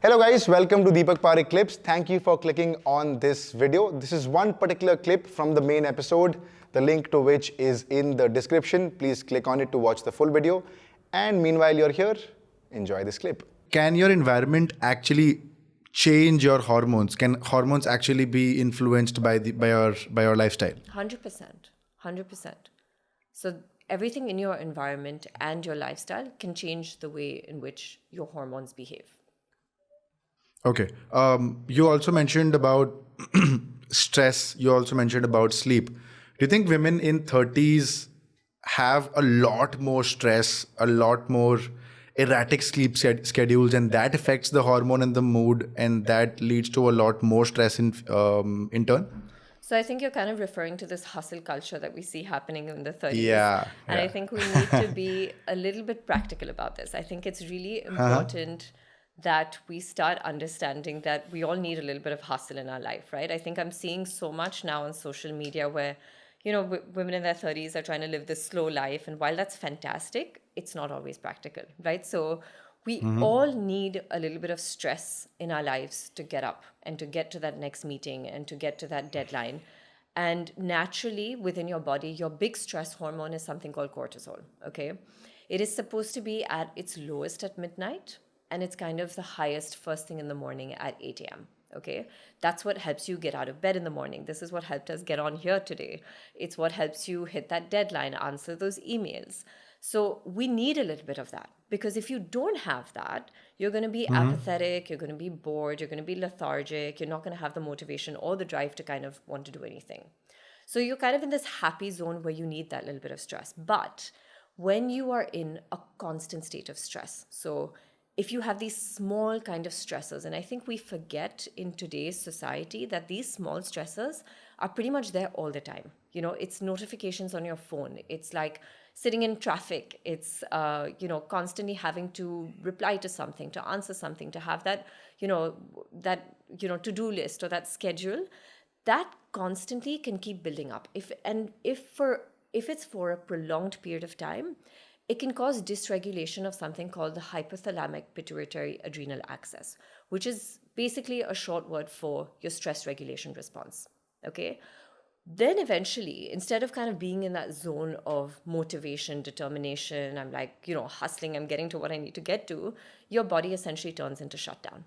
Hello guys, welcome to Deepak Pareek Clips. Thank you for clicking on this video. This is one particular clip from the main episode, the link to which is in the description. Please click on it to watch the full video. And meanwhile you're here, enjoy this clip. Can your environment actually change your hormones? Can hormones actually be influenced by your lifestyle? 100%. So everything in your environment and your lifestyle can change the way in which your hormones behave. Okay. You also mentioned about stress. You also mentioned about sleep. Do you think women in 30s have a lot more stress, a lot more erratic sleep schedules, and that affects the hormone and the mood, and that leads to a lot more stress in turn? So I think you're kind of referring to this hustle culture that we see happening in the 30s. And I think we need to be a little bit practical about this. I think it's really important that we start understanding that we all need a little bit of hustle in our life, right? I think I'm seeing so much now on social media where, women in their 30s are trying to live this slow life. And while that's fantastic, it's not always practical, right? So we all need a little bit of stress in our lives to get up and to get to that next meeting and to get to that deadline. And naturally, within your body, your big stress hormone is something called cortisol, okay? It is supposed to be at its lowest at midnight, and it's kind of the highest first thing in the morning at 8 a.m., okay? That's what helps you get out of bed in the morning. This is what helped us get on here today. It's what helps you hit that deadline, answer those emails. So we need a little bit of that, because if you don't have that, you're going to be apathetic, you're going to be bored, you're going to be lethargic, you're not going to have the motivation or the drive to kind of want to do anything. So you're kind of in this happy zone where you need that little bit of stress. But when you are in a constant state of stress, so if you have these small kind of stressors, and I think we forget in today's society that these small stressors are pretty much there all the time. It's notifications on your phone. It's like sitting in traffic. It's, constantly having to reply to something, to answer something, to have that, to-do list or that schedule. That constantly can keep building up. If it's for a prolonged period of time, it can cause dysregulation of something called the hypothalamic pituitary adrenal axis, which is basically a short word for your stress regulation response, okay? Then eventually, instead of kind of being in that zone of motivation, determination, I'm like, hustling, I'm getting to what I need to get to, your body essentially turns into shutdown.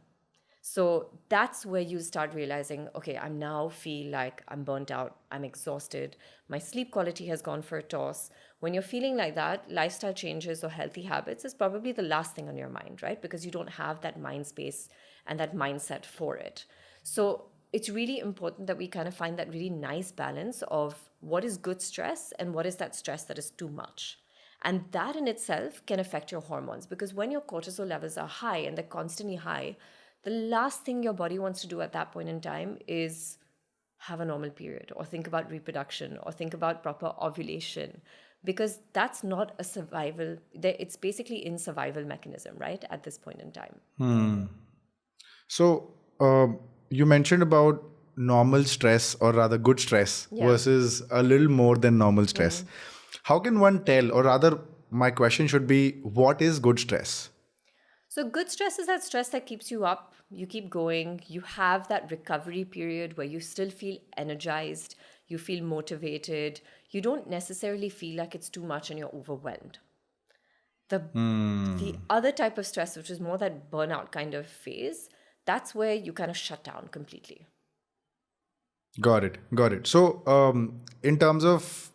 So that's where you start realizing, okay, I now feel like I'm burnt out, I'm exhausted, my sleep quality has gone for a toss. When you're feeling like that, lifestyle changes or healthy habits is probably the last thing on your mind, right? Because you don't have that mind space and that mindset for it. So it's really important that we kind of find that really nice balance of what is good stress and what is that stress that is too much. And that in itself can affect your hormones, because when your cortisol levels are high and they're constantly high, the last thing your body wants to do at that point in time is have a normal period or think about reproduction or think about proper ovulation, because that's not a survival. It's basically in survival mechanism, right, at this point in time. So you mentioned about normal stress, or rather good stress, versus a little more than normal stress. How can one tell, or rather my question should be, what is good stress? So good stress is that stress that keeps you up, you keep going, you have that recovery period where you still feel energized, you feel motivated, you don't necessarily feel like it's too much and you're overwhelmed. The other type of stress, which is more that burnout kind of phase, that's where you kind of shut down completely. Got it. So in terms of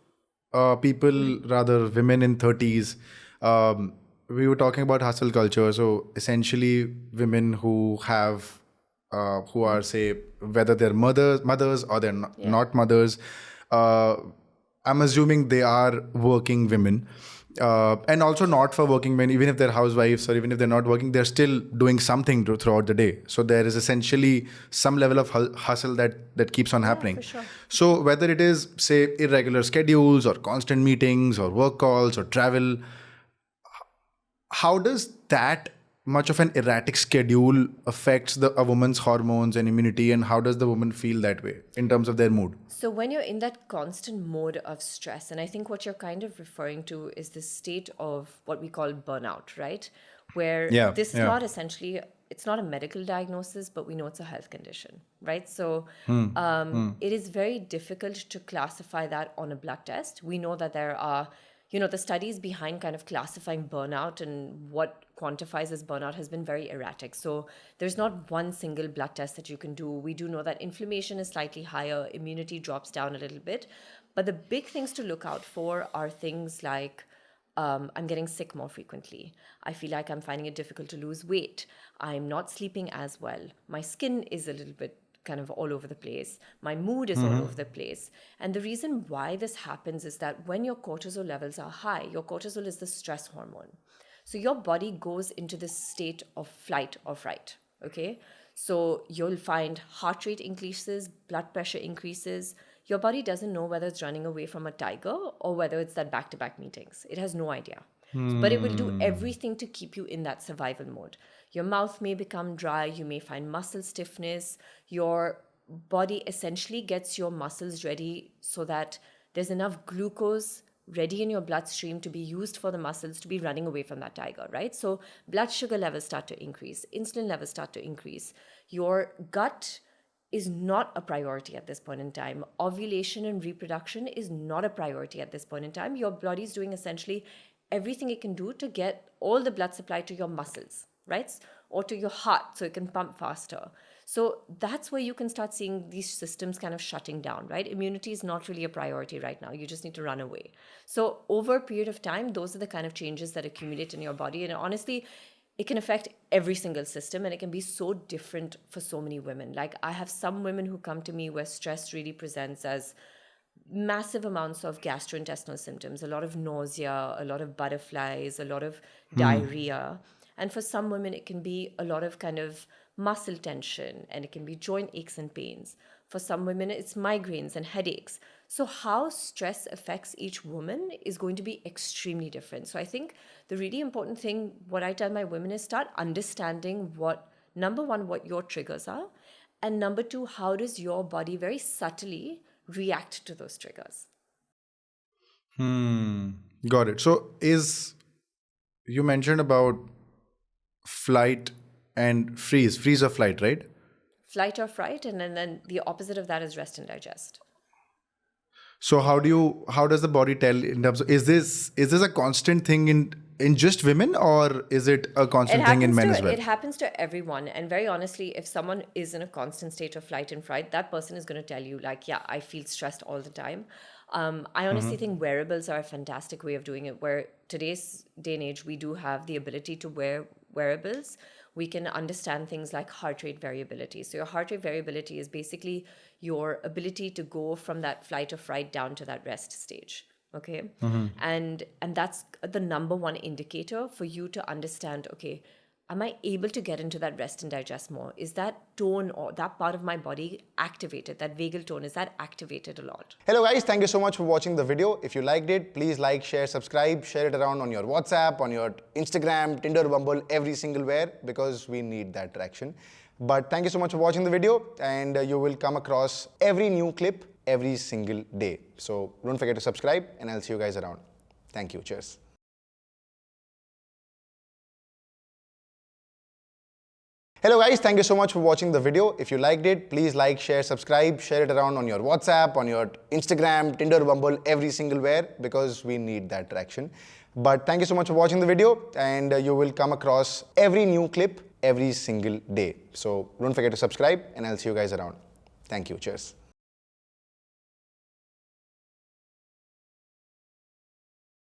people, rather women in 30s, we were talking about hustle culture. So essentially women who are, say, whether they're mothers or they're not mothers, I'm assuming they are working women, and also not for working men, even if they're housewives or even if they're not working, they're still doing something throughout the day. So there is essentially some level of hustle that keeps on happening. For sure. So whether it is, say, irregular schedules or constant meetings or work calls or travel, how does that much of an erratic schedule affects a woman's hormones and immunity, and how does the woman feel that way in terms of their mood? So when you're in that constant mode of stress, and I think what you're kind of referring to is this state of what we call burnout, right? Where this is not essentially it's not a medical diagnosis, but we know it's a health condition, right? So it is very difficult to classify that on a blood test. We know that there are, the studies behind kind of classifying burnout and what quantifies as burnout has been very erratic. So there's not one single blood test that you can do. We do know that inflammation is slightly higher, immunity drops down a little bit. But the big things to look out for are things like I'm getting sick more frequently. I feel like I'm finding it difficult to lose weight. I'm not sleeping as well. My skin is a little bit kind of all over the place. My mood is all over the place. And the reason why this happens is that when your cortisol levels are high, your cortisol is the stress hormone. So your body goes into this state of flight or fright, okay? So you'll find heart rate increases, blood pressure increases. Your body doesn't know whether it's running away from a tiger or whether it's that back-to-back meetings. It has no idea. But it will do everything to keep you in that survival mode. Your mouth may become dry. You may find muscle stiffness. Your body essentially gets your muscles ready so that there's enough glucose ready in your bloodstream to be used for the muscles to be running away from that tiger, right? So blood sugar levels start to increase. Insulin levels start to increase. Your gut is not a priority at this point in time. Ovulation and reproduction is not a priority at this point in time. Your body is doing essentially everything it can do to get all the blood supply to your muscles, right? Or to your heart so it can pump faster. So that's where you can start seeing these systems kind of shutting down, right? Immunity is not really a priority right now. You just need to run away. So over a period of time, those are the kind of changes that accumulate in your body. And honestly, it can affect every single system, and it can be so different for so many women. Like I have some women who come to me where stress really presents as massive amounts of gastrointestinal symptoms, a lot of nausea, a lot of butterflies, a lot of diarrhea. And for some women, it can be a lot of kind of muscle tension, and it can be joint aches and pains. For some women, it's migraines and headaches. So how stress affects each woman is going to be extremely different. So I think the really important thing, what I tell my women is start understanding number one, what your triggers are, and number two, how does your body very subtly react to those triggers. Got it. So you mentioned about flight and freeze or flight, right? Flight or fright, and then the opposite of that is rest and digest. So how does the body tell in terms of, is this a constant thing in just women, or is it a constant thing in men as well? It happens to everyone. And very honestly, if someone is in a constant state of flight and fright, that person is going to tell you like, yeah, I feel stressed all the time. I honestly think wearables are a fantastic way of doing it, where today's day and age, we do have the ability to wear wearables. We can understand things like heart rate variability. So your heart rate variability is basically your ability to go from that flight or fright down to that rest stage. Okay. And that's the number one indicator for you to understand, okay, am I able to get into that rest and digest more? Is that tone or that part of my body activated? That vagal tone, is that activated a lot? Hello guys, thank you so much for watching the video. If you liked it, please like, share, subscribe, share it around on your WhatsApp, on your Instagram, Tinder, Bumble, every single where, because we need that traction. But thank you so much for watching the video, and you will come across every new clip every single day. So don't forget to subscribe, and I'll see you guys around. Thank you. Cheers. Hello guys, thank you so much for watching the video. If you liked it, please like, share, subscribe, share it around on your WhatsApp, on your Instagram, Tinder, Bumble, every single where, because we need that traction. But thank you so much for watching the video, and you will come across every new clip every single day. So don't forget to subscribe, and I'll see you guys around. Thank you. Cheers.